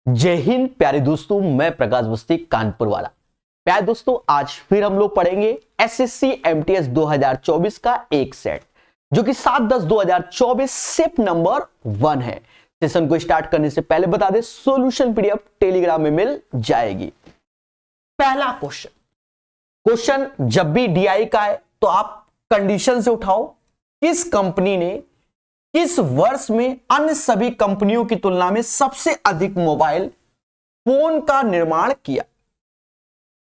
जय हिंद प्यारे दोस्तों, मैं प्रकाश बस्ती कानपुर वाला। प्यारे दोस्तों, आज फिर हम लोग पढ़ेंगे एसएससी एमटीएस 2024 का एक सेट जो कि 7/10/2024 सिर्फ नंबर 1 है। सेशन को स्टार्ट करने से पहले बता दे, सॉल्यूशन पीडीएफ टेलीग्राम में मिल जाएगी। पहला क्वेश्चन जब भी डीआई का है तो आप कंडीशन से उठाओ, किस कंपनी ने किस वर्ष में अन्य सभी कंपनियों की तुलना में सबसे अधिक मोबाइल फोन का निर्माण किया।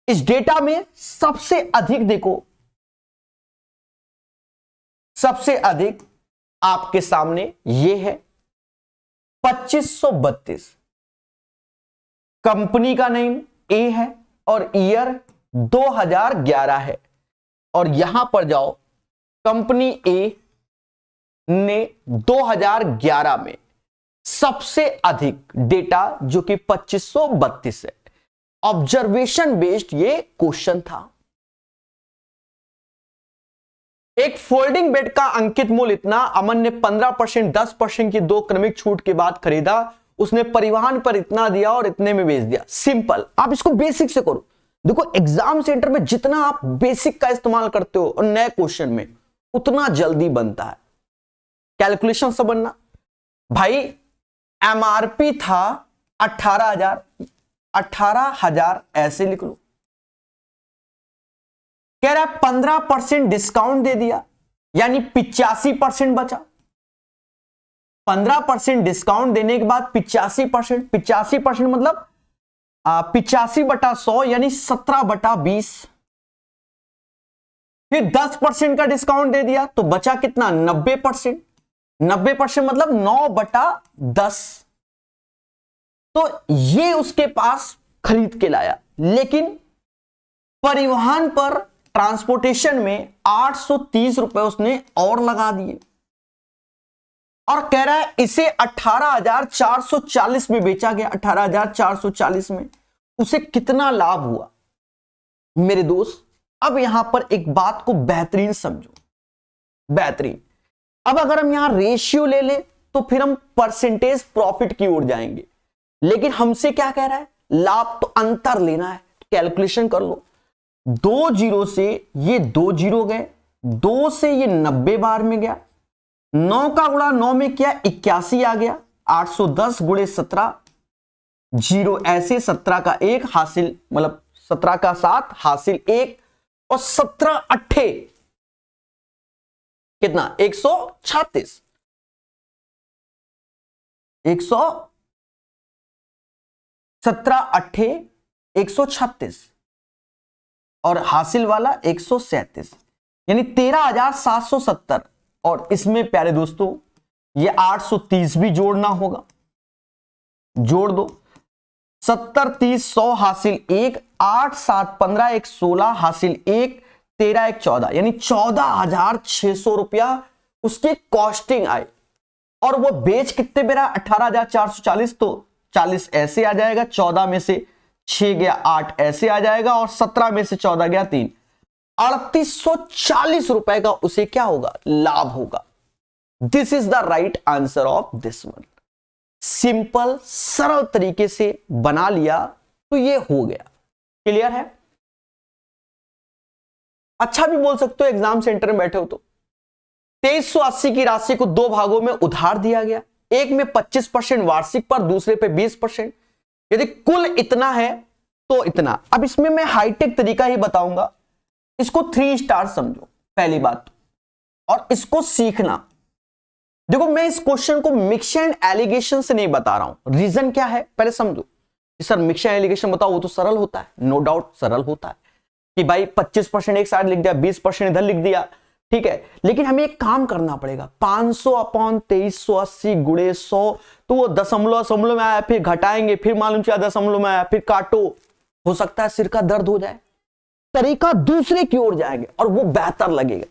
इस डेटा में सबसे अधिक देखो, सबसे अधिक आपके सामने यह है 2532। कंपनी का नेम ए है और ईयर 2011 है। और यहां पर जाओ, कंपनी ए ने 2011 में सबसे अधिक डेटा जो कि 2532 है। ऑब्जर्वेशन बेस्ड ये क्वेश्चन था। एक फोल्डिंग बेड का अंकित मूल्य इतना, अमन ने 15% 10% की 2 क्रमिक छूट के बाद खरीदा, उसने परिवहन पर इतना दिया और इतने में बेच दिया। सिंपल, आप इसको बेसिक से करो। देखो, एग्जाम सेंटर में जितना आप बेसिक का इस्तेमाल करते हो और नए क्वेश्चन में उतना जल्दी बनता है। कैलकुलेशन समझना भाई। एमआरपी था 18,000 ऐसे लिख लो। कह रहा है 15% डिस्काउंट दे दिया, यानी 85% बचा। 15% डिस्काउंट देने के बाद 85% मतलब 85/100 यानी 17/20। फिर 10% का डिस्काउंट दे दिया तो बचा कितना, 90%। 90% मतलब 9/10। तो ये उसके पास खरीद के लाया, लेकिन परिवहन पर ट्रांसपोर्टेशन में 830 रुपए उसने और लगा दिए और कह रहा है इसे 18,440 में बेचा गया। 18,440 में उसे कितना लाभ हुआ। मेरे दोस्त, अब यहां पर एक बात को बेहतरीन समझो, बेहतरीन। अब अगर हम यहां रेशियो ले ले तो फिर हम परसेंटेज प्रॉफिट की ओर जाएंगे, लेकिन हमसे क्या कह रहा है, लाभ, तो अंतर लेना है। कैलकुलेशन कर लो। 2 जीरो से ये 2 जीरो गए, 2 से ये 90 बार में गया, 9 का गुणा 9 में किया 81 आ गया, 810 गुणे 17, जीरो ऐसे 17 का 1 हासिल, मतलब 17 का 7 हासिल 1 और 17 अट्ठे कितना, 136। 17 अट्ठे 136 और हासिल वाला 137, यानी 13,770। और इसमें प्यारे दोस्तों ये 830 भी जोड़ना होगा, जोड़ दो। 70 30 100 हासिल 1, 8 7 15 1 16 हासिल 1, 13 1 14, यानी 14,600 रुपया उसकी कॉस्टिंग आई। और वो बेच कितने में रहा, 18,440। तो 40 ऐसे आ जाएगा, 14 में से 6 गया 8 ऐसे आ जाएगा, और 17 में से 14 गया 3, 3,840 रुपए का उसे क्या होगा, लाभ होगा। This is the right answer of this one. Simple सरल तरीके से बना लिया तो ये हो गया। क्लियर है। अच्छा भी बोल सकते हो, एग्जाम सेंटर में बैठे हो तो 2380 की राशि को 2 भागों में उधार दिया गया, एक में 25% वार्षिक पर, दूसरे पे 20%। यदि कुल इतना है तो इतना। अब इसमें मैं हाईटेक तरीका ही बताऊंगा, इसको 3 स्टार समझो पहली बात, और इसको सीखना। देखो, मैं इस क्वेश्चन को मिक्स एंड एलिगेशन से नहीं बता रहा हूं। रीजन क्या है पहले समझो। सर मिक्स एंड एलिगेशन बताओ, वो तो सरल होता है, नो डाउट सरल होता है कि भाई 25% एक साइड लिख दिया, 20% इधर लिख दिया, ठीक है। लेकिन हमें एक काम करना पड़ेगा, 500/2380 गुणे 100, तो वो दशमलव में आया, फिर घटाएंगे, फिर मालूम चला दशमलव में आया, फिर काटो, हो सकता है सिर का दर्द हो जाए। तरीका दूसरे की ओर जाएंगे और वो बेहतर लगेगा।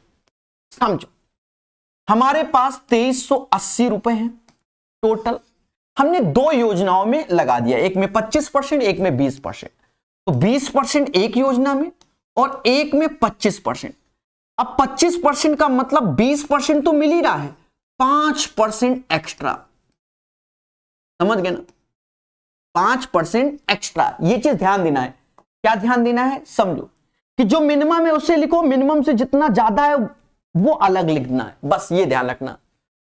समझो, हमारे पास 2380 रुपए हैं टोटल। हमने 2 योजनाओं में लगा दिया, एक में 25%, एक में 20%। तो 20% एक योजना में और एक में 25%। अब 25% का मतलब 20% तो मिल ही रहा है, 5% एक्स्ट्रा। समझ गए ना। 5% एक्स्ट्रा। ये चीज ध्यान देना है। क्या ध्यान देना है, समझो कि जो मिनिमम है उससे लिखो, मिनिमम से जितना ज्यादा है वो अलग लिखना है, बस ये ध्यान रखना।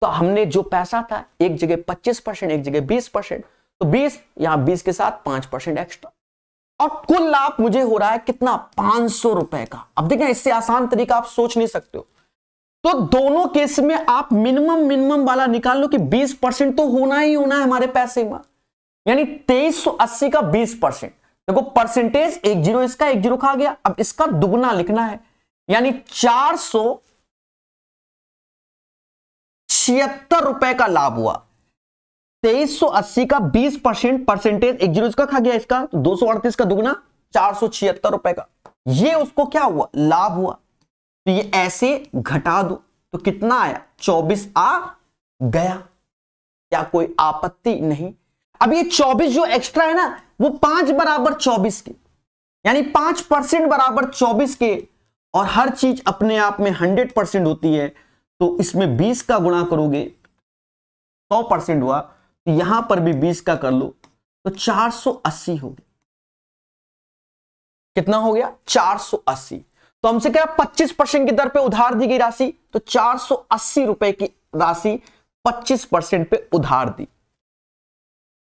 तो हमने जो पैसा था एक जगह 25%, एक जगह 20%, तो 20 यहां 20 के साथ 5% एक्स्ट्रा, और कुल लाभ मुझे हो रहा है कितना, 500 रुपए का। अब देखें, इससे आसान तरीका आप सोच नहीं सकते हो। तो दोनों केस में आप मिनिमम वाला निकाल लो कि 20% तो होना ही होना है हमारे पैसे में, यानी 2380 का 20%। देखो परसेंटेज, एक जीरो इसका, एक जीरो खा गया, अब इसका दुगना लिखना है, यानी 476 रुपए का लाभ हुआ। 2380 का 20% परसेंटेज, एक जीरो इसका खा गया, इसका 238 का दुगना 476 रुपए का, ये उसको क्या हुआ, लाभ हुआ। तो ये ऐसे घटा दो तो कितना आया, 24 आ गया। क्या कोई आपत्ति नहीं। अब ये 24 जो एक्स्ट्रा है ना, वो 5 बराबर 24 के, यानी 5% बराबर 24 के, और हर चीज अपने आप में 100% होती है, तो इसमें 20 का गुणा करोगे 100% हुआ, तो यहां पर भी 20 का कर लो तो 480 हो गया। कितना हो गया, 480। तो हमसे क्या, 25% की दर पे उधार दी गई राशि, तो 480 रुपए की राशि 25% पे उधार दी,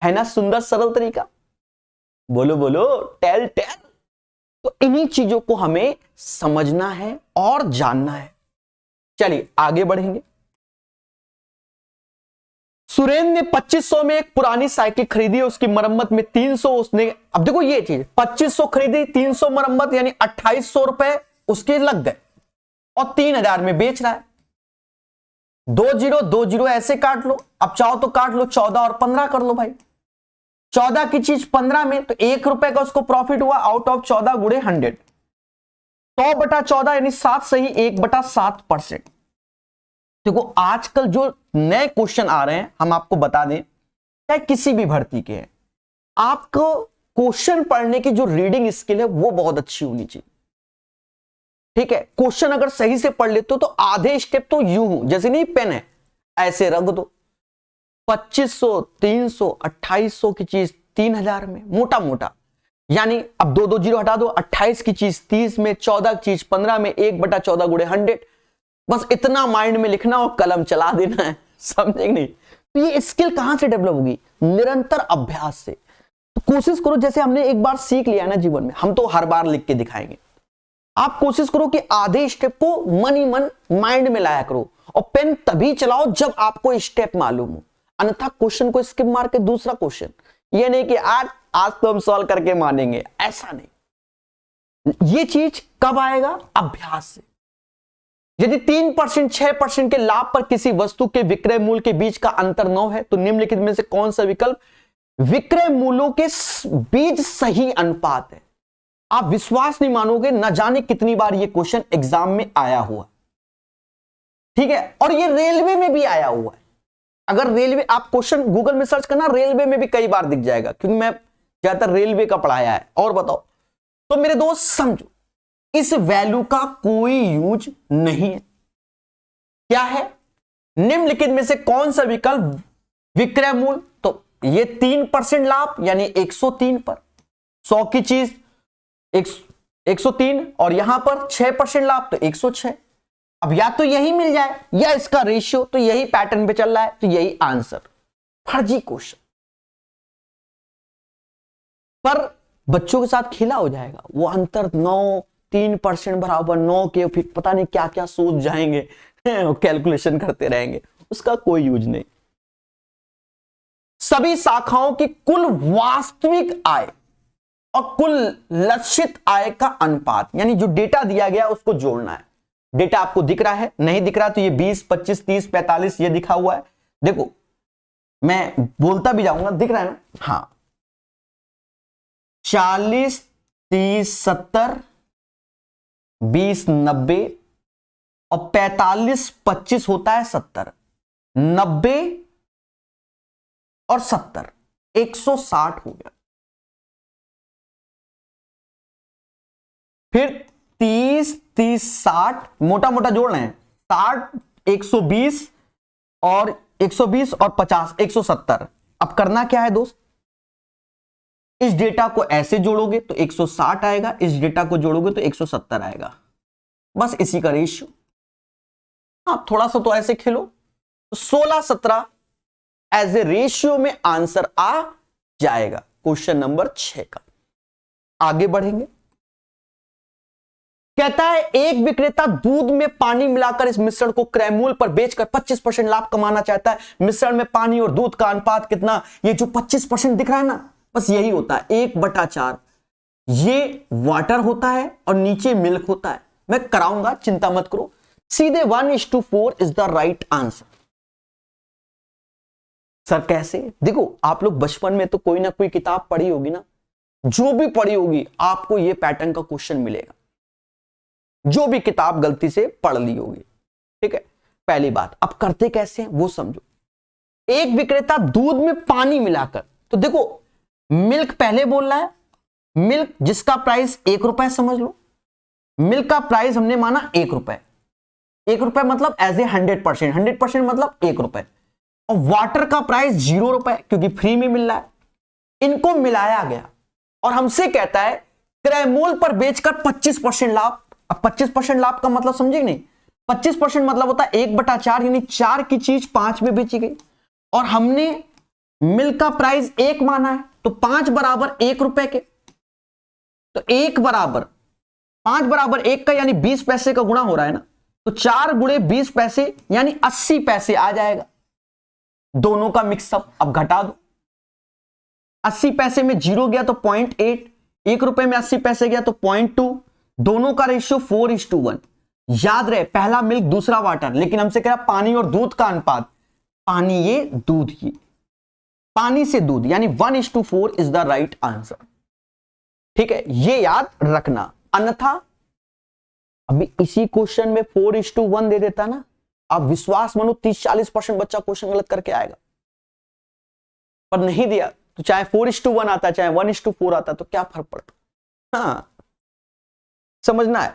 है ना सुंदर सरल तरीका। बोलो बोलो, टेल टेल। तो इन्हीं चीजों को हमें समझना है और जानना है। चलिए आगे बढ़ेंगे। सुरेंद्र ने 2500 में एक पुरानी साइकिल खरीदी, उसकी मरम्मत में 300 उसने, अब देखो ये चीज, 2500 खरीदी, 300 मरम्मत, यानी 2800 रुपए उसके लग गए, और 3000 में बेच रहा है। 20 ऐसे काट लो, अब चाहो तो काट लो 14 और 15 कर लो भाई। 14 की चीज 15 में, तो 1 रुपए का उसको प्रॉफिट हुआ आउट ऑफ 14 गुणे 100, 100/14 यानी 7 सही 1/7%। देखो आजकल जो नए क्वेश्चन आ रहे हैं, हम आपको बता दें, चाहे किसी भी भर्ती के हैं, आपको क्वेश्चन पढ़ने की जो रीडिंग स्किल है वो बहुत अच्छी होनी चाहिए। ठीक है, क्वेश्चन अगर सही से पढ़ लेते हो तो आधे स्टेप तो यूं, जैसे नहीं पेन है ऐसे रख दो, 2500, 300, 2800 की चीज 3000 में, मोटा मोटा, यानी अब 2 जीरो हटा दो, 28 की चीज 30 में, 14 की चीज 15 में, 1/14 गुणे 100, बस इतना माइंड में लिखना और कलम चला देना है, समझे नहीं। तो ये स्किल कहां से डेवलप होगी, निरंतर अभ्यास से। तो कोशिश करो, जैसे हमने एक बार सीख लिया ना जीवन में, हम तो हर बार लिख के दिखाएंगे। आप कोशिश करो कि आधे स्टेप को मन ही मन माइंड में लाया करो, और पेन तभी चलाओ जब आपको स्टेप मालूम हो, अन्यथा क्वेश्चन को स्किप मार के दूसरा क्वेश्चन, ये नहीं कि आज तो हम सॉल्व करके मानेंगे, ऐसा नहीं। ये चीज कब आएगा, अभ्यास से। यदि 3%, 6% के लाभ पर किसी वस्तु के विक्रय मूल्य के बीच का अंतर 9 है, तो निम्नलिखित में से कौन सा विकल्प विक्रय मूल्यों के बीच सही अनुपात है। आप विश्वास नहीं मानोगे, न जाने कितनी बार ये क्वेश्चन एग्जाम में आया हुआ, ठीक है, और ये रेलवे में भी आया हुआ है। अगर रेलवे, आप क्वेश्चन गूगल में सर्च करना, रेलवे में भी कई बार दिख जाएगा, क्योंकि मैं ज्यादातर रेलवे का पढ़ाया है। और बताओ, तो मेरे दोस्त समझो, इस वैल्यू का कोई यूज नहीं है। क्या है, निम्नलिखित में से कौन सा विकल्प विक्रय मूल्य, तो ये 3% लाभ यानी 103 पर, 100 की चीज 103, और यहां पर 6% लाभ तो 106। अब या तो यही मिल जाए या इसका रेशियो, तो यही पैटर्न पे चल रहा है, तो यही आंसर। फर्जी क्वेश्चन, पर बच्चों के साथ खेला हो जाएगा, वो अंतर 9, 3% बराबर 9 के, फिर पता नहीं क्या क्या सोच जाएंगे, कैलकुलेशन करते रहेंगे, उसका कोई यूज नहीं। सभी शाखाओं की कुल वास्तविक आय और कुल लक्षित आय का अनुपात, यानी जो डेटा दिया गया उसको जोड़ना है। डेटा आपको दिख रहा है, नहीं दिख रहा तो ये 20, 25, 30, 45 ये दिखा हुआ है। देखो मैं बोलता भी जाऊंगा, दिख रहा है ना, हाँ, 40, 30, 70, 20, 90 और 45, 25 होता है 70, 90 और 70, 160 हो गया। फिर 30, 30, 60 मोटा मोटा जोड़ रहे हैं, 60, 120 और 120 और 50, 170। अब करना क्या है दोस्त, इस डेटा को ऐसे जोड़ोगे तो 160 आएगा, इस डेटा को जोड़ोगे तो 170 आएगा, बस इसी का रेशियो। आप थोड़ा सा तो ऐसे खेलो तो 16-17 एज ए रेशियो में आंसर आ जाएगा क्वेश्चन नंबर 6 का। आगे बढ़ेंगे। कहता है एक विक्रेता दूध में पानी मिलाकर इस मिश्रण को क्रयमूल्य पर बेचकर 25% लाभ कमाना चाहता है। मिश्रण में पानी और दूध का अनुपात कितना? ये जो 25% दिख रहा है ना, बस यही होता है 1/4। ये वाटर होता है और नीचे मिल्क होता है। मैं कराऊंगा, चिंता मत करो। सीधे 1:4 is the right answer. Sir कैसे? देखो, आप लोग बचपन में तो कोई ना कोई किताब पढ़ी होगी ना, जो भी पढ़ी होगी आपको ये पैटर्न का क्वेश्चन मिलेगा, जो भी किताब गलती से पढ़ ली होगी। ठीक है, पहली बात। अब करते कैसे हैं वो समझो। एक विक्रेता दूध में पानी मिलाकर, तो देखो मिल्क पहले बोल रहा है, मिल्क जिसका प्राइस 1 रुपए समझ लो। मिल्क का प्राइस हमने माना 1 रुपए। 1 रुपए मतलब एज ए 100%, 100% मतलब 1 रुपए। और वाटर का प्राइस 0 रुपए क्योंकि फ्री में मिल रहा है। इनको मिलाया गया और हमसे कहता है क्रय मूल्य पर बेचकर 25% लाभ। अब 25% लाभ का मतलब समझे नहीं? 25% मतलब होता है 1/4, यानी 4 की चीज 5 में बेची गई। और हमने मिल्क का प्राइस 1 माना है, तो 5 बराबर 1 रुपए के, तो 1 बराबर 5 बराबर 1 का यानी 20 पैसे का गुणा हो रहा है ना, तो 4 गुणे 20 पैसे यानी 80 पैसे आ जाएगा। दोनों का मिक्सअप अब घटा दो। 80 पैसे में 0 गया तो 0.8, 1 रुपए में 80 पैसे गया तो 0.2, दोनों का रेशियो 4:1। याद रहे, पहला मिल्क दूसरा वाटर, लेकिन हमसे कह रहा पानी और दूध का अनुपात, पानी ये दूध ये, पानी से दूध, यानी 1:4 इज द राइट आंसर। ठीक है, ये याद रखना। अन्यथा अभी इसी क्वेश्चन में 4:1 दे देता ना, आप विश्वास मानो 30-40% बच्चा क्वेश्चन गलत करके आएगा। पर नहीं दिया तो चाहे 4:1 आता चाहे 1:4 आता तो क्या फर्क पड़ता। हाँ, समझना है।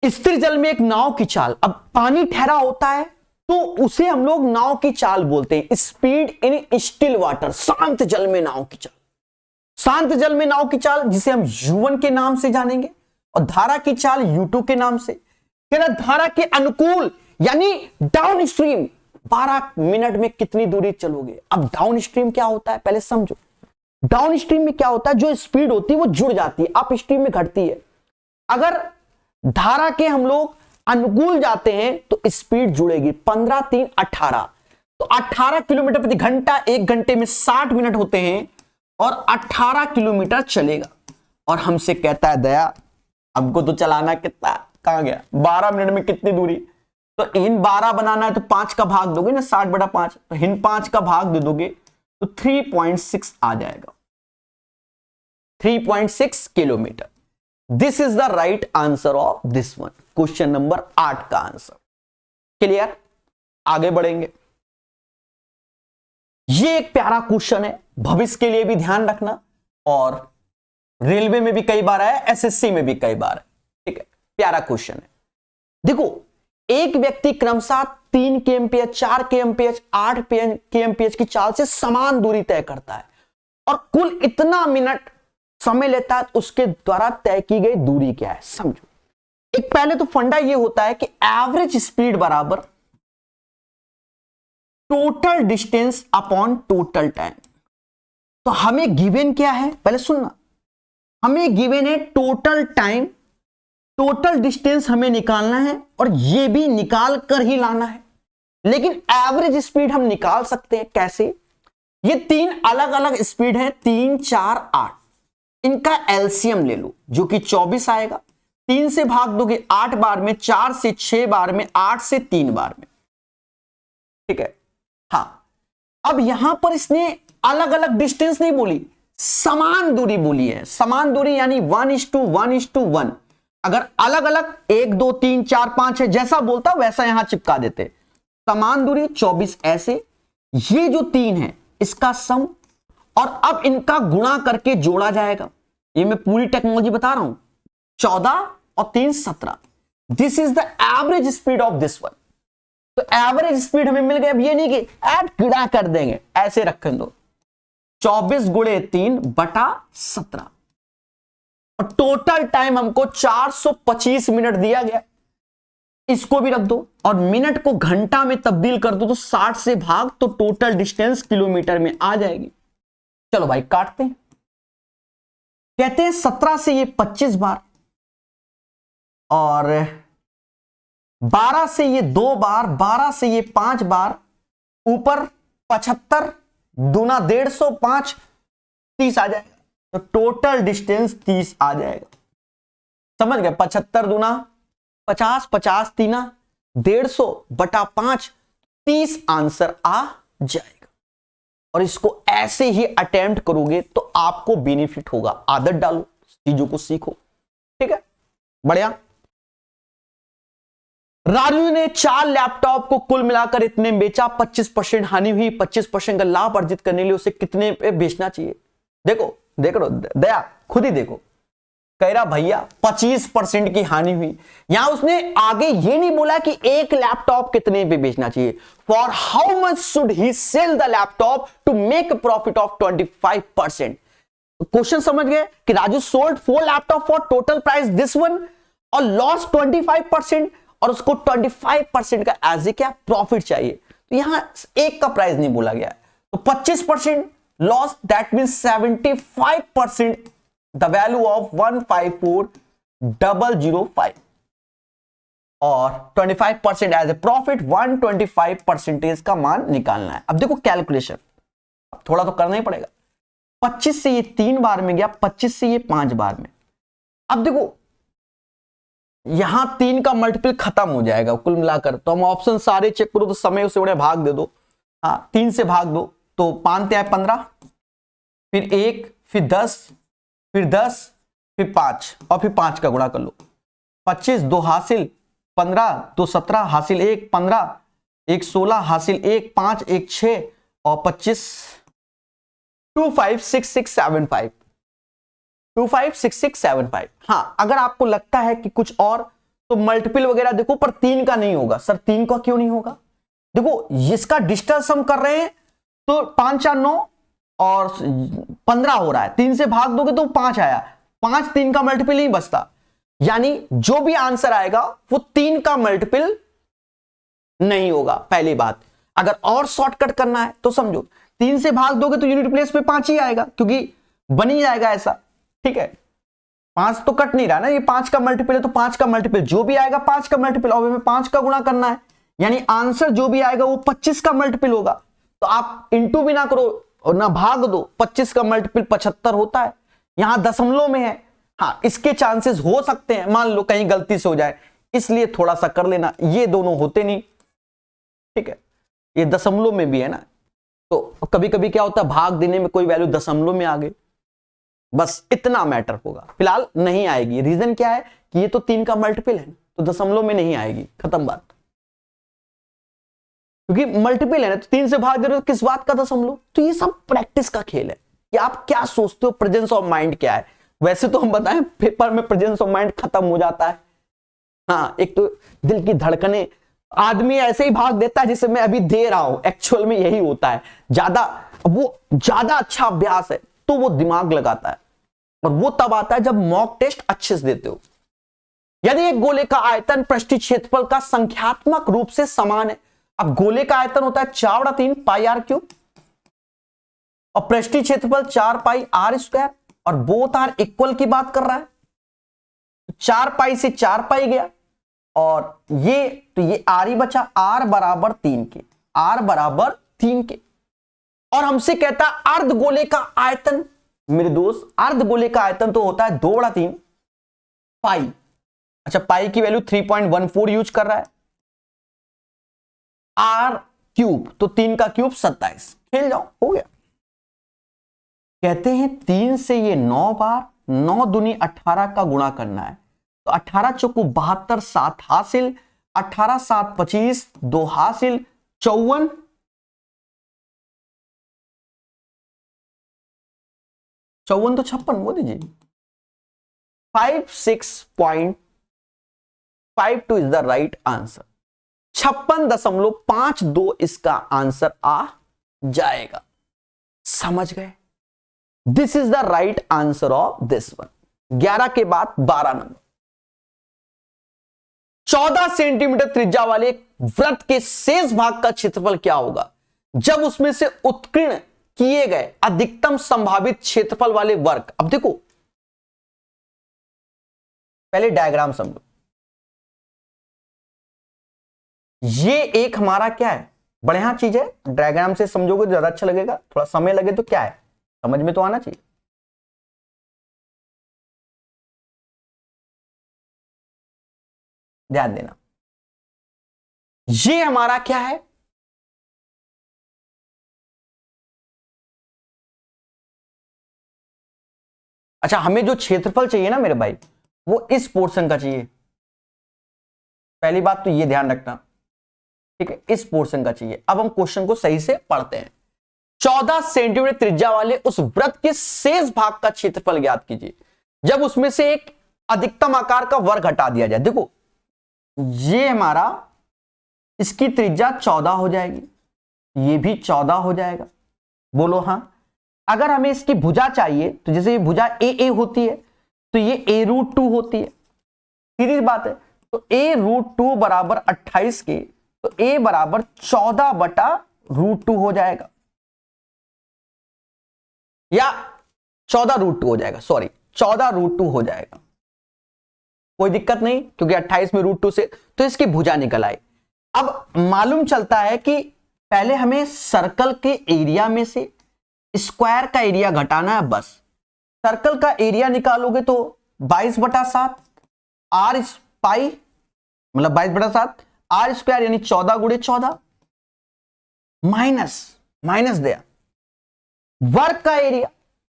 स्थिर जल में एक नाव की चाल, अब पानी ठहरा होता है तो उसे हम लोग नाव की चाल बोलते हैं। स्पीड इन स्टिल वाटर, शांत जल में नाव की चाल। शांत जल में नाव की चाल जिसे हम U1 के नाम से जानेंगे, और धारा की चाल U2 के नाम से। धारा के अनुकूल यानी डाउन स्ट्रीम 12 मिनट में कितनी दूरी चलोगे। अब डाउन स्ट्रीम क्या होता है पहले समझो। डाउन स्ट्रीम में क्या होता है, जो स्पीड होती है वो जुड़ जाती है, अप स्ट्रीम में घटती है। अगर धारा के हम लोग अनुकूल जाते हैं तो स्पीड जुड़ेगी 15-3 18, तो 18 किलोमीटर प्रति घंटा, 1 घंटे में 60 मिनट होते हैं और 18 किलोमीटर चलेगा। और हमसे कहता है दया हमको तो चलाना कितना, कहां गया 12 मिनट में कितनी दूरी, तो इन 12 बनाना है तो 5 का भाग दोगे ना, 60/5, तो इन 5 का भाग दे दोगे तो 3.6 आ जाएगा, 3.6 kilometre. This is the right answer of this one, question number 8 का आंसर। क्लियर? आगे बढ़ेंगे। ये एक प्यारा क्वेश्चन है, भविष्य के लिए भी ध्यान रखना, और रेलवे में भी कई बार आया, एसएससी में भी कई बार है। ठीक है, प्यारा क्वेश्चन है। देखो, एक व्यक्ति क्रमशः 3 kmph, 4 kmph, 8 kmph की चाल से समान दूरी तय करता है और कुल इतना मिनट समय लेता है, उसके द्वारा तय की गई दूरी क्या है समझो। एक पहले तो फंडा यह होता है कि एवरेज स्पीड बराबर total distance upon total time. तो हमें गिवन क्या है पहले सुनना, हमें गिवन है टोटल टाइम, टोटल डिस्टेंस हमें निकालना है और यह भी निकाल कर ही लाना है। लेकिन एवरेज स्पीड हम निकाल सकते हैं कैसे? ये 3 अलग अलग स्पीड है, 3, 4, 8, इनका एलसीएम ले लो जो कि 24 आएगा। 3 से भाग दोगे 8 बार में, 4 से 6 बार में, 8 से 3 बार में। ठीक है, हाँ। अब यहां पर इसने अलग अलग डिस्टेंस नहीं बोली, समान दूरी बोली है। समान दूरी यानी 1:1:1। अगर अलग अलग 1, 2, 3, 4, 5 है, जैसा बोलता वैसा यहां चिपका देते। समान दूरी 24 ऐसे, ये जो 3 है इसका सम, और अब इनका गुणा करके जोड़ा जाएगा। ये मैं पूरी टेक्नोलॉजी बता रहा हूं। 14 और 3 17। This is the average speed of this one. तो एवरेज स्पीड हमें मिल गई। अब ये नहीं कि ऐड गिड़ा कर देंगे, ऐसे रखें दो। 24 गुणे 3/17 और टोटल टाइम हमको 425 मिनट दिया गया। इसको भी रख दो और मिनट को घंटा में तब्दील कर दो तो 60 से भाग तो टोटल डिस्टेंस किलोमीटर में आ जाएगी। चलो भाई काटते हैं। कहते हैं 17 से ये 25 बार और 12 से ये 2 बार, 12 से ये 5 बार, ऊपर 75 दूना 150, 5 30 आ जाएगा तो टोटल डिस्टेंस 30 आ जाएगा। समझ गए? 75 दूना 50, 50 तीना 150/5 30 आंसर आ जाएगा। और इसको ऐसे ही अटेम्प्ट करोगे तो आपको बेनिफिट होगा। आदत डालो, चीजों को सीखो। ठीक है, बढ़िया। राजू ने 4 लैपटॉप को कुल मिलाकर इतने बेचा, 25% हानि हुई, 25% का लाभ अर्जित करने के लिए उसे कितने पे बेचना चाहिए? देखो देख लो दया, खुद ही देखो। कह रहा भैया 25% की हानि हुई। यहां उसने आगे ये नहीं बोला कि एक लैपटॉप कितने पे बेचना चाहिए। For how much should he sell the laptop to make profit of 25%? Question समझ गए कि Raju sold 4 laptop for total price this one और लॉस 25% और उसको 25% का एज ए क्या प्रॉफिट चाहिए। तो यहां एक का प्राइस नहीं बोला गया। तो 25% loss, that mean 75% the value of 154005 और 25% एज ए प्रॉफिट 125% का मान निकालना है। अब देखो कैलकुलेशन, अब थोड़ा तो करना ही पड़ेगा। 25 से ये 3 बार में गया, 25 से ये 5 बार में। अब देखो यहां 3 का मल्टीपल खत्म हो जाएगा कुल मिलाकर। तो हम ऑप्शन सारे चेक करो तो समय उसे उन्हें भाग दे दो। हाँ 3 से भाग दो तो 5 ते 15, फिर 1, फिर 10, फिर 10, फिर 5 और फिर 5 का गुणा कर लो। 25 2 हासिल, 15 2 17 हासिल 1 15, 1 16 हासिल 1 5 1 6 और 25 256675 256675। हाँ अगर आपको लगता है कि कुछ और तो मल्टीपल वगैरह देखो, पर 3 का नहीं होगा। सर 3 का क्यों नहीं होगा? देखो इसका डिस्टेंस हम कर रहे हैं तो 5 4 9 और 15 हो रहा है। 3 से भाग दोगे तो 5 आया, 5 3 का मल्टीपल नहीं बचता। यानी जो भी आंसर आएगा वो 3 का मल्टीपल नहीं होगा। पहली बात, अगर और शॉर्टकट करना है तो समझो 3 से भाग दोगे तो यूनिट प्लेस पे 5 ही आएगा क्योंकि बन ही जाएगा ऐसा। ठीक है, 5 तो कट नहीं रहा ना, ये 5 का मल्टीपल है तो 5 का मल्टीपल जो भी आएगा 5 का मल्टीपल और में 5 का गुणा करना है। यानी आंसर जो भी आएगा वो 25 का मल्टीपल होगा। तो आप इंटू भी ना करो और ना भाग दो, 25 का मल्टीपल 75 होता है। यहां दशमलव में है। हाँ इसके चांसेस हो सकते हैं, मान लो कहीं गलती से हो जाए, इसलिए थोड़ा सा कर लेना। ये दोनों होते नहीं। ठीक है, ये दशमलव में भी है ना, तो कभी कभी क्या होता है भाग देने में कोई वैल्यू दशमलव में आ गई, बस इतना मैटर होगा। फिलहाल नहीं आएगी। रीजन क्या है कि ये तो 3 का मल्टीपल है तो दशमलव में नहीं आएगी, खत्म बात। क्योंकि मल्टीपल है ना तो 3 से भाग दे रहे हो, किस बात का दशमलव। तो ये सब प्रैक्टिस का खेल है कि आप क्या सोचते हो, प्रेजेंस ऑफ माइंड क्या है। वैसे तो हम बताएं पेपर में प्रेजेंस ऑफ माइंड खत्म हो जाता है। हाँ एक तो दिल की धड़कने, आदमी ऐसे ही भाग देता है जिसे मैं अभी दे रहा हूं, एक्चुअल में यही होता है। वो ज्यादा अच्छा अभ्यास है तो वो दिमाग लगाता है और वो तब आता है जब मॉक टेस्ट अच्छे से देते हो। यदि एक गोले का आयतन पृष्ठीय क्षेत्रफल का संख्यात्मक रूप से समान है। अब गोले का आयतन होता है 4/3 पाई आर क्यूब और पृष्ठीय क्षेत्रफल 4 पाई आर स्क्वायर और बोथ आर इक्वल की बात कर रहा है। 4 पाई से 4 पाई गया और ये तो ये आर ही बचा, आर बराबर 3 के, आर बराबर 3 के। और हमसे कहता है अर्धगोले का आयतन। मेरे दोस्त अर्धगोले का आयतन तो होता है 2/3 पाई। अच्छा पाई की वैल्यू 3.14 यूज कर रहा है। आर क्यूब तो 3 का क्यूब 27। खेल जाओ, हो गया। कहते हैं 3 से ये 9 बार, 9 दूनी 18 का गुणा करना है। तो 18 चौको 72, 7 हासिल, 18 7 25, 2 हासिल, 54 तो 56 वो दीजिए। 56.52 इज द राइट आंसर। 56.52 इसका आंसर आ जाएगा। समझ गए? This is the right answer of this one. 11 के बाद 12 नंबर। 14 सेंटीमीटर त्रिज्या वाले वृत्त के शेष भाग का क्षेत्रफल क्या होगा जब उसमें से उत्कीर्ण किए गए अधिकतम संभावित क्षेत्रफल वाले वर्ग। अब देखो पहले डायग्राम समझो। ये एक हमारा क्या है, बढ़िया चीज है, डायग्राम से समझोगे तो ज्यादा अच्छा लगेगा। थोड़ा समय लगे तो क्या है, समझ में तो आना चाहिए। ध्यान देना, ये हमारा क्या है, अच्छा हमें जो क्षेत्रफल चाहिए ना मेरे भाई, वो इस पोर्शन का चाहिए। पहली बात तो ये ध्यान रखना, ठीक है, इस पोर्शन का चाहिए। अब हम क्वेश्चन को सही से पढ़ते हैं। 14 सेंटीमीटर त्रिज्या वाले उस वृत्त के शेष भाग का क्षेत्रफल ज्ञात कीजिए जब उसमें से एक अधिकतम आकार का वर्ग हटा दिया जाए। देखो ये हमारा, इसकी त्रिज्या 14 हो जाएगी, ये भी 14 हो जाएगा, बोलो हां। अगर हमें इसकी भुजा चाहिए तो जैसे ये भुजा ए होती है तो ये a√2 होती है, सीधी बात है। तो a√2 बराबर 28 के, तो a बराबर 14/√2 हो जाएगा, या 14√2 हो जाएगा, सॉरी 14√2 हो जाएगा, कोई दिक्कत नहीं, क्योंकि 28 में √2 से तो इसकी भुजा निकल आई। अब मालूम चलता है कि पहले हमें सर्कल के एरिया में से स्क्वायर का एरिया घटाना है, बस। सर्कल का एरिया निकालोगे तो 22/7 आर पाई, मतलब 22/7 आर स्क्वायर यानी 14 गुणे 14 माइनस दिया वर्ग का एरिया,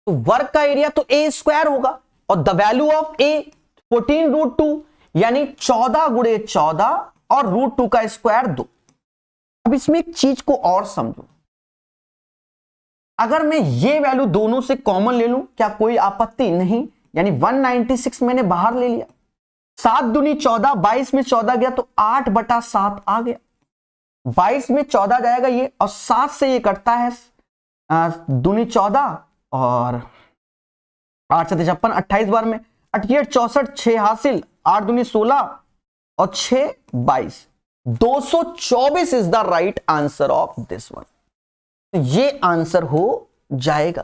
तो वर्ग का एरिया तो ए स्क्वायर होगा, और द वैल्यू ऑफ ए 14√2 यानी 14 गुणे 14 और √2 का स्क्वायर 2। अब इसमें एक चीज को और समझो, अगर मैं ये वैल्यू दोनों से कॉमन ले लूं क्या कोई आपत्ति नहीं, यानी 196 मैंने बाहर ले लिया, 7 दूनी 14, 22 में 14 गया तो 8/7 आ गया, 22 में 14 जाएगा ये, और 7 से ये कटता है, दूनी 14 और 8 7 56, 28 बार में 88 64, 6 हासिल, 8 दूनी 16 और 6 22, 224 is the right answer of this one. ये आंसर हो जाएगा,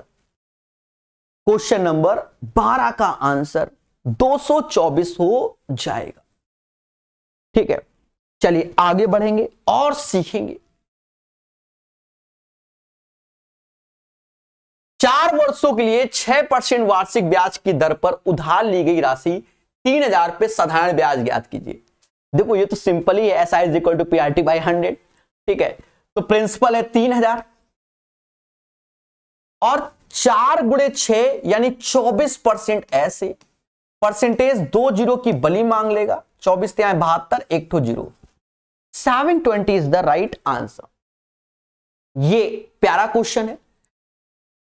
क्वेश्चन नंबर 12 का आंसर 224 हो जाएगा। ठीक है, चलिए आगे बढ़ेंगे और सीखेंगे। 4 वर्षों के लिए 6% वार्षिक ब्याज की दर पर उधार ली गई राशि 3000 रुपये साधारण ब्याज ज्ञात कीजिए। देखो ये तो सिंपल ही है, SI = PRT/100। ठीक है, तो प्रिंसिपल है 3000 और 4 गुणे 6 यानी 24% ऐसे, परसेंटेज 2 जीरो की बली मांग लेगा, 24 × 72, 1 ठो zero, 720 is the right answer. ये प्यारा क्वेश्चन है,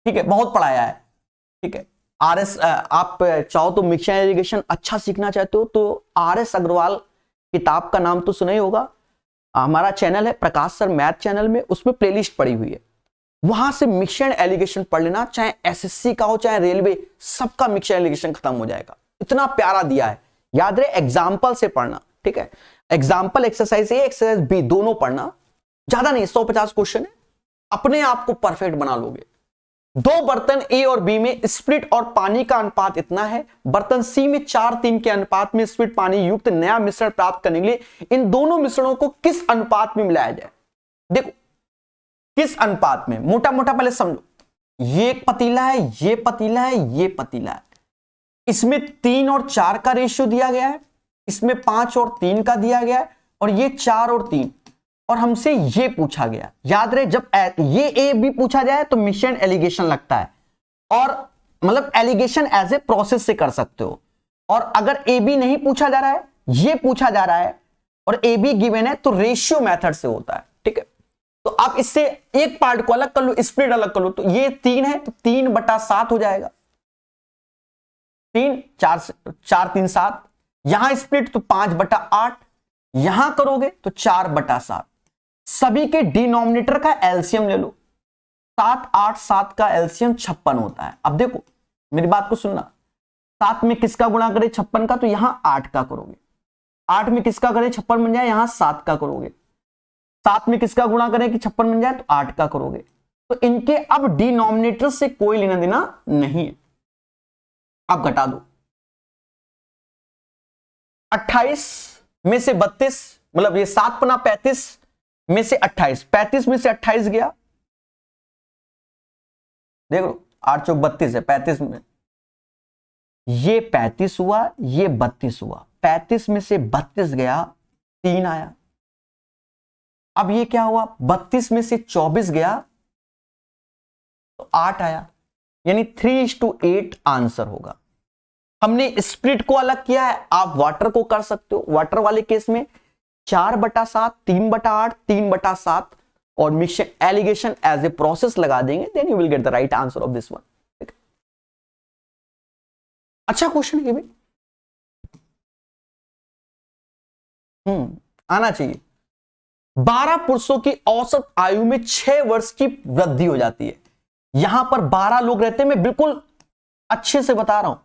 ठीक है, बहुत पढ़ाया है। ठीक है, RS आप चाहो तो मिक्सचर एलिगेशन अच्छा सीखना चाहते हो तो RS अग्रवाल किताब का नाम तो सुना ही होगा, हमारा चैनल है प्रकाश सर मैथ चैनल में, उसमें प्लेलिस्ट पड़ी हुई है, वहां से मिक्सचर एलिगेशन पढ़ लेना, चाहे SSC का हो चाहे रेलवे, सबका मिक्सचर एलिगेशन खत्म हो जाएगा, इतना प्यारा दिया है। याद रहे एग्जाम्पल से पढ़ना, ठीक है, example exercise A exercise B दोनों पढ़ना, ज्यादा नहीं, 150 क्वेश्चन है, अपने आप को परफेक्ट बना लोगे। 2 बर्तन ए और बी में स्प्रिट और पानी का अनुपात इतना है, बर्तन सी में 4:3 के अनुपात में स्प्रिट पानी युक्त नया मिश्रण प्राप्त करने के लिए इन दोनों मिश्रणों को किस अनुपात में मिलाया जाए। देखो किस अनुपात में, मोटा मोटा पहले समझो, ये एक पतीला है, ये पतीला है, ये पतीला है, इसमें 3 और 4 का रेशियो दिया गया है, इसमें 5 और 3 का दिया गया है, और ये 4 और 3, और हमसे ये पूछा गया। याद रहे जब ये ए बी पूछा जाए तो मिक्सचर एलिगेशन लगता है, और मतलब एलिगेशन एज ए प्रोसेस से कर सकते हो, और अगर ए बी नहीं पूछा जा रहा है, ये पूछा जा रहा है और ए बी गिवन है तो रेशियो मेथड से होता है। ठीक है, तो आप इससे एक पार्ट को अलग कर लो, स्प्लिट अलग कर लो, तो ये 3 है तो 3/7 हो जाएगा, 3 4 3 7, यहां स्प्लिट तो 5/8, यहां करोगे तो 4/7। सभी के डिनोमिनेटर का एलसीएम ले लो, 7 8 7 का एलसीएम 56 होता है। अब देखो मेरी बात को सुनना, 7 में किसका गुणा करे 56 का, तो यहां 8 का करोगे। 8 में किसका करे 56 बन जाए, यहां 7 का करोगे। 7 में किसका गुणा करें कि 56 बन जाए, तो 8 का करोगे। तो इनके अब डिनोमिनेटर से कोई लेना देना नहीं है। अब घटा दो, 28 में से 32, मतलब ये 7 पना 35 में से 28, 35 में से 28 गया, देखो 8 चौक 32 है, 35 में ये 35 हुआ, ये 32 हुआ, 35 में से 32 गया, 3 आया। अब ये क्या हुआ, 32 में से 24 गया तो 8 आया, यानी 3:8 आंसर होगा। हमने स्प्लिट को अलग किया है, आप वाटर को कर सकते हो। वाटर वाले केस में 4/7, 3/8, 3/7 और mixture alligation as a process लगा देंगे, then you will get the right answer of this one. अच्छा क्वेश्चन है ये भी, आना चाहिए। 12 पुरुषों की औसत आयु में 6 वर्ष की वृद्धि हो जाती है। यहां पर 12 लोग रहते हैं, मैं बिल्कुल अच्छे से बता रहा हूं,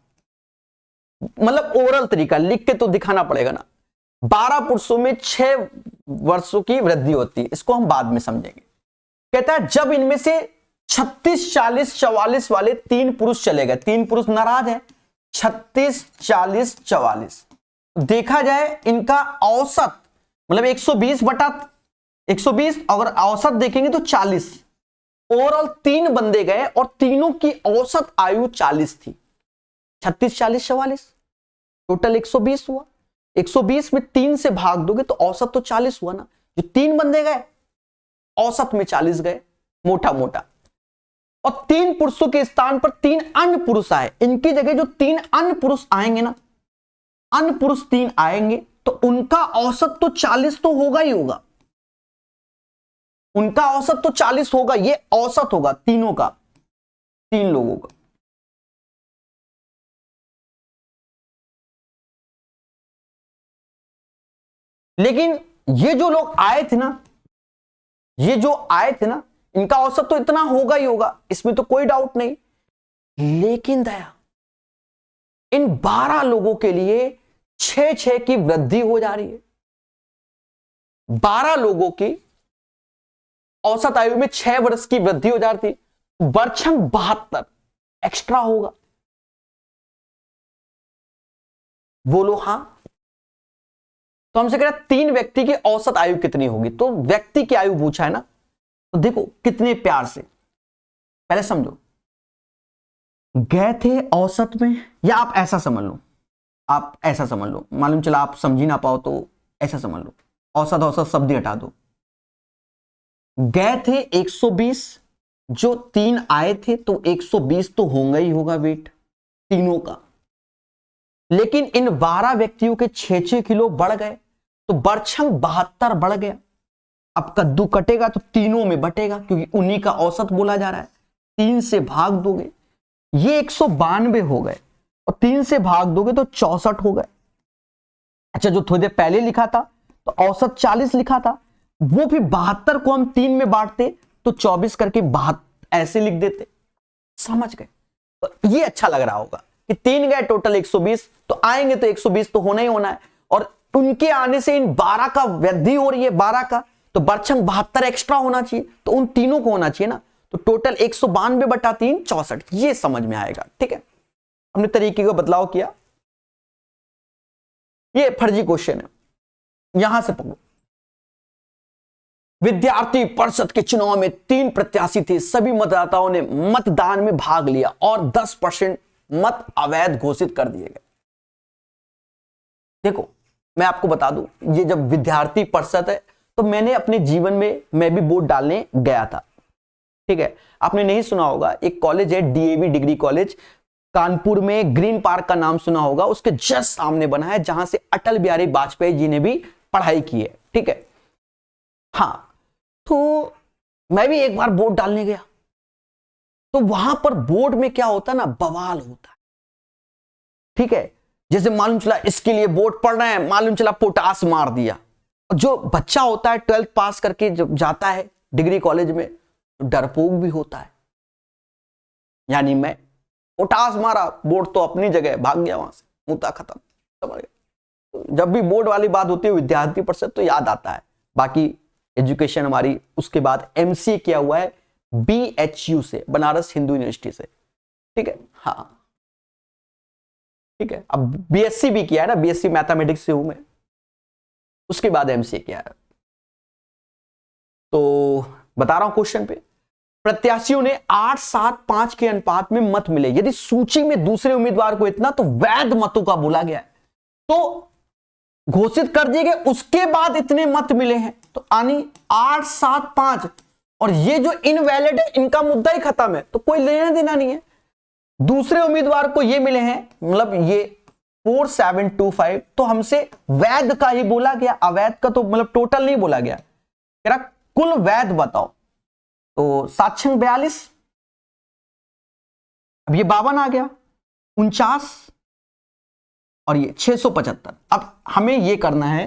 मतलब ओरल तरीका, लिख के तो दिखाना पड़ेगा ना। 12 पुरुषों में 6 वर्षों की वृद्धि होती है, इसको हम बाद में समझेंगे। कहता है जब इनमें से 36, 40, 44 वाले 3 पुरुष चले गए, 3 पुरुष नाराज हैं, 36, 40, 44, देखा जाए इनका औसत मतलब 120 अगर औसत देखेंगे तो 40, ओवरऑल 3 बंदे गए और तीनों की औसत आयु 40 थी। 36, 40, 44 टोटल 120 हुआ। 120 में 3 से भाग दोगे तो औसत तो 40 हुआ ना। जो 3 बंदे गए औसत में 40 गए, मोटा मोटा। और 3 पुरुषों के स्थान पर 3 अन्य पुरुष आए, इनकी जगह जो 3 अन्य पुरुष आएंगे ना, अन्य पुरुष 3 आएंगे तो उनका औसत तो 40 तो होगा ही होगा, उनका औसत तो 40 होगा। ये औसत होगा तीनों का, 3 लोगों का। लेकिन ये जो लोग आए थे ना, ये जो आए थे ना, इनका औसत तो इतना होगा ही होगा, इसमें तो कोई डाउट नहीं। लेकिन दया इन 12 लोगों के लिए 6 की वृद्धि हो जा रही है। 12 लोगों की औसत आयु में 6 वर्ष की वृद्धि हो जाती, वर्षंग 72 एक्स्ट्रा होगा। बोलो हां। तो हमसे कह रहा 3 व्यक्ति की औसत आयु कितनी होगी, तो व्यक्ति की आयु पूछा है ना, तो देखो कितने प्यार से पहले समझो। गए थे औसत में, या आप ऐसा समझ लो, आप ऐसा समझ लो, मालूम चला आप समझ ही ना पाओ तो ऐसा समझ लो, औसत औसत शब्द हटा दो। गए थे 120, जो 3 आए थे तो 120 तो होगा ही होगा वेट तीनों का। लेकिन इन 12 व्यक्तियों के 6 किलो बढ़ गए तो वर्षंग 72 बढ़ गया। अब कद्दू कटेगा तो तीनों में बटेगा, क्योंकि उन्हीं का औसत बोला जा रहा है। 3 से भाग दोगे ये 192 हो गए, और 3 से भाग दोगे तो 64 हो गए। अच्छा, जो थोड़ी देर पहले लिखा था तो औसत 40 लिखा था, वो भी 72 को हम 3 में बांटते तो 24 करके 72 ऐसे लिख देते। समझ गए? तो ये अच्छा लग रहा होगा कि 3 गए टोटल 120, तो आएंगे तो 120 तो होना ही होना है, और उनके आने से इन 12 का वृद्धि हो रही है, 12 का, तो वर्षंग 72 एक्स्ट्रा होना चाहिए, तो उन तीनों को होना चाहिए ना। तो टोटल 192/3 64, ये समझ में आएगा। ठीक है, हमने तरीके को बदलाव किया। ये फर्जी क्वेश्चन है, यहां से पकड़ो। विद्यार्थी परिषद के चुनाव में 3 प्रत्याशी थे, सभी मतदाताओं ने मतदान में भाग लिया और 10% मत अवैध घोषित कर दिए गए। देखो मैं आपको बता दूं, ये जब विद्यार्थी परिषद है तो मैंने अपने जीवन में मैं भी वोट डालने गया था। ठीक है, आपने नहीं सुना होगा, एक कॉलेज है डीएवी डिग्री कॉलेज कानपुर में, ग्रीन पार्क का नाम सुना होगा, उसके जस्ट सामने बना है, जहां से अटल बिहारी वाजपेयी जी ने भी पढ़ाई की है। ठीक है, हाँ, तो मैं भी एक बार वोट डालने गया, तो वहां पर बोर्ड में क्या होता है ना, बवाल होता है। ठीक है, जैसे मालूम चला इसके लिए वोट पड़ रहे हैं, मालूम चला पोटास मार दिया। जो बच्चा होता है 12th पास करके जब जाता है डिग्री कॉलेज में, तो डरपोक भी होता है। यानी मैं उठास मारा, बोर्ड तो अपनी जगह, भाग गया वहां से, मुद्दा खत्म, समझ गए। तो जब भी बोर्ड वाली बात होती है विद्यार्थी परिषद तो याद आता है। बाकी एजुकेशन हमारी उसके बाद एमसीए किया हुआ है BHU से, बनारस हिंदू यूनिवर्सिटी से, ठीक है। हाँ ठीक है, अब BSc भी किया है ना, BSc मैथमेटिक्स से हूं मैं, उसके बाद एमसीए किया है। तो बता रहा हूं क्वेश्चन पे, प्रत्याशियों ने 8-7-5 के अनुपात में मत मिले यदि सूची में दूसरे उम्मीदवार को इतना तो वैध मतों का बोला गया है, तो घोषित कर दिए गए उसके बाद इतने मत मिले हैं, तो यानी 8-7-5, और ये जो इनवैलिड है इनका मुद्दा ही खत्म है, तो कोई लेना देना नहीं है। दूसरे उम्मीदवार को ये मिले हैं, मतलब ये 4725, तो हमसे वैध का ही बोला गया, अवैध का तो मतलब टोटल नहीं बोला गया। कह रहा कुल वैध बताओ, तो 742, अब ये 52 आ गया, 49 और ये 675। अब हमें ये करना है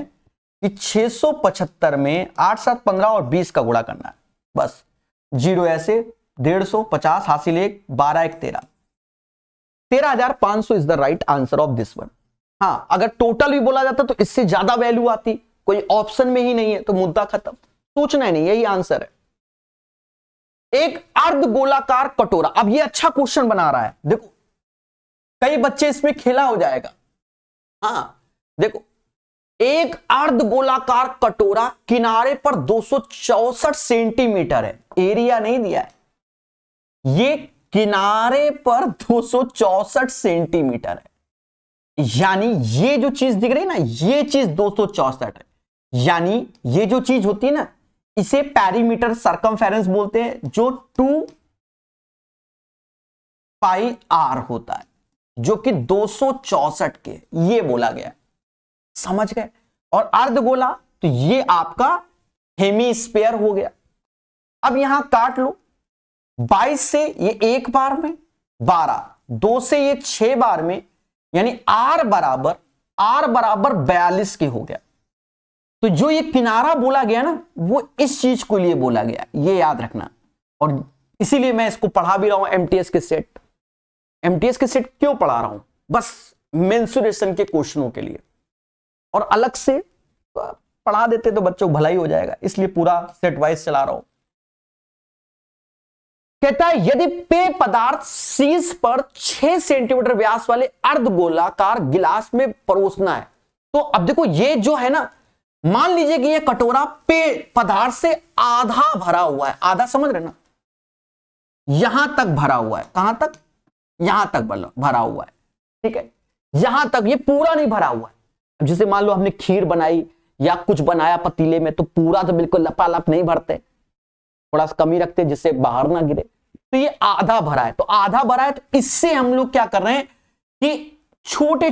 कि 675 में 8, 7, 15 और 20 का गुणा करना है, बस 0 ऐसे 150, 50 हासिल 1, 12 1 13, 13,500 is the right answer of this one. हाँ, अगर टोटल भी बोला जाता तो इससे ज्यादा वैल्यू आती, कोई ऑप्शन में ही नहीं है तो मुद्दा खत्म, सोचना ही नहीं, यही आंसर है। एक अर्ध गोलाकार कटोरा, अब ये अच्छा क्वेश्चन बना रहा है, देखो कई बच्चे इसमें खेला हो जाएगा। हाँ देखो, एक अर्ध गोलाकार कटोरा किनारे पर 264 सेंटीमीटर है, एरिया नहीं दिया है, ये किनारे पर 264 सेंटीमीटर है, यानी ये जो चीज दिख रही है ना, ये चीज 264 है, यानी ये जो चीज होती है ना, इसे पेरीमीटर सरकमफेरेंस बोलते हैं, जो 2πr होता है, जो कि 264 के, ये बोला गया, समझ गए। और अर्धगोला तो ये आपका हेमीस्फीयर हो गया। अब यहां काट लो, 22 से ये एक बार में 12, 2 से ये 6 बार में, यानी R बराबर 42 के हो गया। तो जो ये किनारा बोला गया ना, वो इस चीज को लिए बोला गया, ये याद रखना। और इसीलिए मैं इसको पढ़ा भी रहा हूं एमटीएस के सेट। एमटीएस के सेट क्यों पढ़ा रहा हूं? बस मेंसुरेशन के क्वेश्चनों के लिए, और अलग से पढ़ा देते तो बच्चों को भलाई हो जाएगा, इसलिए पूरा सेट वाइज चला रहा हूं। कहता है यदि पेय पदार्थ शीश पर 6 सेंटीमीटर व्यास वाले अर्धगोलाकार गिलास में परोसना है, तो अब देखो ये जो है ना, मान लीजिए कि ये कटोरा पेय पदार्थ से आधा भरा हुआ है, आधा समझ रहे ना, यहां तक भरा हुआ है, कहां तक? यहां तक भरा हुआ है, ठीक है, यहां तक, ये पूरा नहीं भरा हुआ है। अब जैसे मान लो हमने खीर बनाई या कुछ बनाया पतीले में, तो पूरा तो बिल्कुल लपालप नहीं भरते, थोड़ा सा कमी रखते जिससे बाहर ना गिरे, तो ये आधा भरा है। तो आधा भरा है, तो इससे हम लोग क्या कर रहे हैं कि छोटे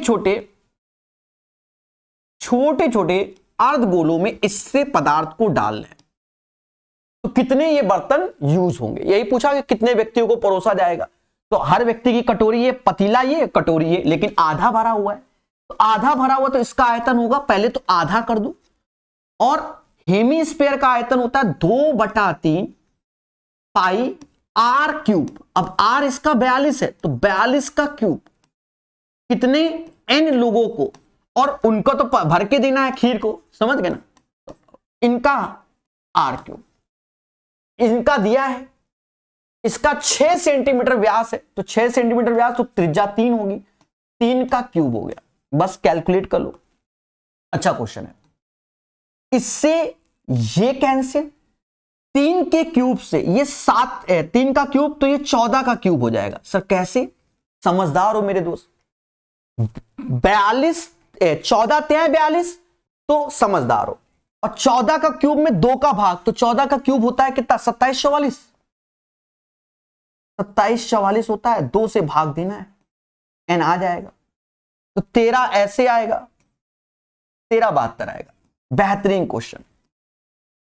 छोटे अर्धगोलों में इससे पदार्थ को डाल लें। तो कितने ये बर्तन यूज होंगे, यही पूछा कि कितने व्यक्तियों को परोसा जाएगा। तो हर व्यक्ति की कटोरी, ये पतीला, ये कटोरी है, लेकिन आधा भरा हुआ है, तो आधा भरा हुआ तो इसका आयतन होगा, पहले तो आधा कर दो, और हेमीस्फीयर का आयतन होता है 2/3 पाई r क्यूब। अब r इसका 42 है, तो 42 का क्यूब, कितने n लोगों को, और उनको तो भर के देना है खीर को, समझ गए ना, इनका r क्यूब, इनका दिया है, इसका 6 सेंटीमीटर व्यास है, तो 6 सेंटीमीटर व्यास तो त्रिज्या 3 होगी, 3 का क्यूब हो गया, बस कैलकुलेट कर लो। अच्छा क्वेश्चन है। इससे ये कैंसिल, 3 के क्यूब से ये 7 है, 3 का क्यूब तो ये 14 का क्यूब हो जाएगा। सर कैसे? समझदार हो मेरे दोस्त, 42 14 त्याय 42, तो समझदार हो, और 14 का क्यूब में 2 का भाग, तो 14 का क्यूब होता है कितना? 2744, 2744 होता है, 2 से भाग देना है, एन आ जाएगा, तो 13 ऐसे आएगा, 1372 आएगा। बेहतरीन question,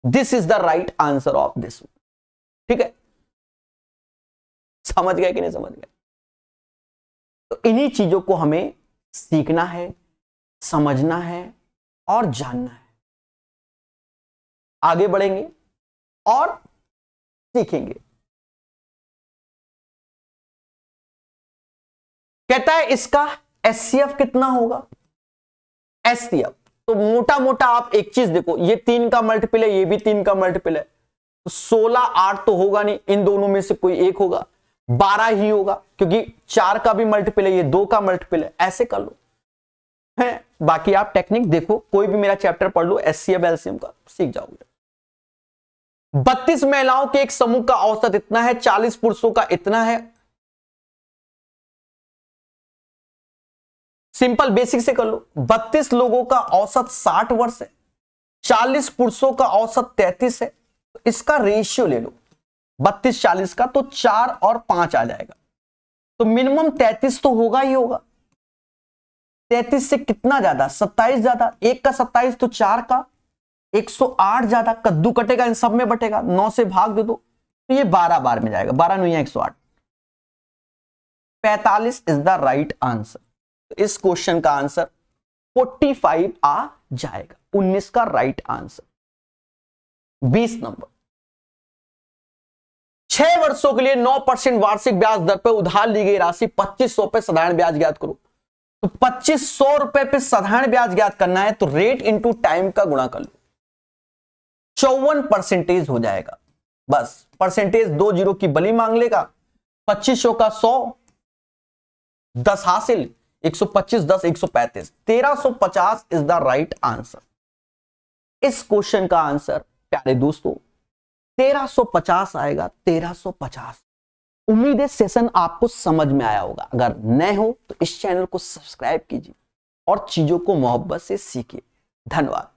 this is the right answer of this, ठीक है, समझ गए कि नहीं समझ गए? तो इन्हीं चीजों को हमें सीखना है, समझना है और जानना है। आगे बढ़ेंगे और सीखेंगे। कहता है इसका एचसीएफ कितना होगा, एचसीएफ। तो मोटा मोटा आप एक चीज देखो, ये 3 का मल्टीपल है, ये भी 3 का मल्टीपल है, तो 16 8 तो होगा नहीं, इन दोनों में से कोई एक होगा, 12 ही होगा, क्योंकि 4 का भी मल्टीपल है, ये 2 का मल्टीपल है, ऐसे कर लो है। बाकी आप टेक्निक देखो, कोई भी मेरा चैप्टर पढ़ लो एचसीएफ एलसीएम का, सीख जाओगे। 32 महिलाओं के एक समूह का औसत इतना है, 40 पुरुषों का इतना है। सिंपल बेसिक से कर लो। 32 लोगों का औसत 60 वर्ष है, 40 पुरुषों का औसत 33 है, तो इसका रेशियो ले लो 32 40 का, तो 4 और 5 आ जाएगा, तो मिनिमम 33 तो होगा ही होगा। 33 से कितना ज्यादा, 27 ज्यादा, 1 का 27 तो 4 का 108 ज्यादा, कद्दू कटेगा इन सब में बटेगा, 9 से भाग दे दो तो ये 12 बार में जाएगा, 12 नहीं है 108, 45 इज द राइट आंसर। तो इस क्वेश्चन का आंसर 45 आ जाएगा, 19 का राइट आंसर। 20 नंबर, 6 वर्षों के लिए 9% वार्षिक ब्याज दर पर उधार ली गई राशि 2500 पे साधारण ब्याज ज्ञात करो। तो 2500 रुपए पे साधारण ब्याज ज्ञात करना है, तो रेट इंटू टाइम का गुणा कर लो, 54% हो जाएगा। बस परसेंटेज 2 जीरो की बली मांग लेगा, 2500 का 100, 10 हासिल, 125 10 135, 1350 इज द राइट आंसर। इस क्वेश्चन का आंसर प्यारे दोस्तों 1350 आएगा, 1350। उम्मीद है सेशन आपको समझ में आया होगा। अगर नए हो तो इस चैनल को सब्सक्राइब कीजिए और चीजों को मोहब्बत से सीखिए। धन्यवाद।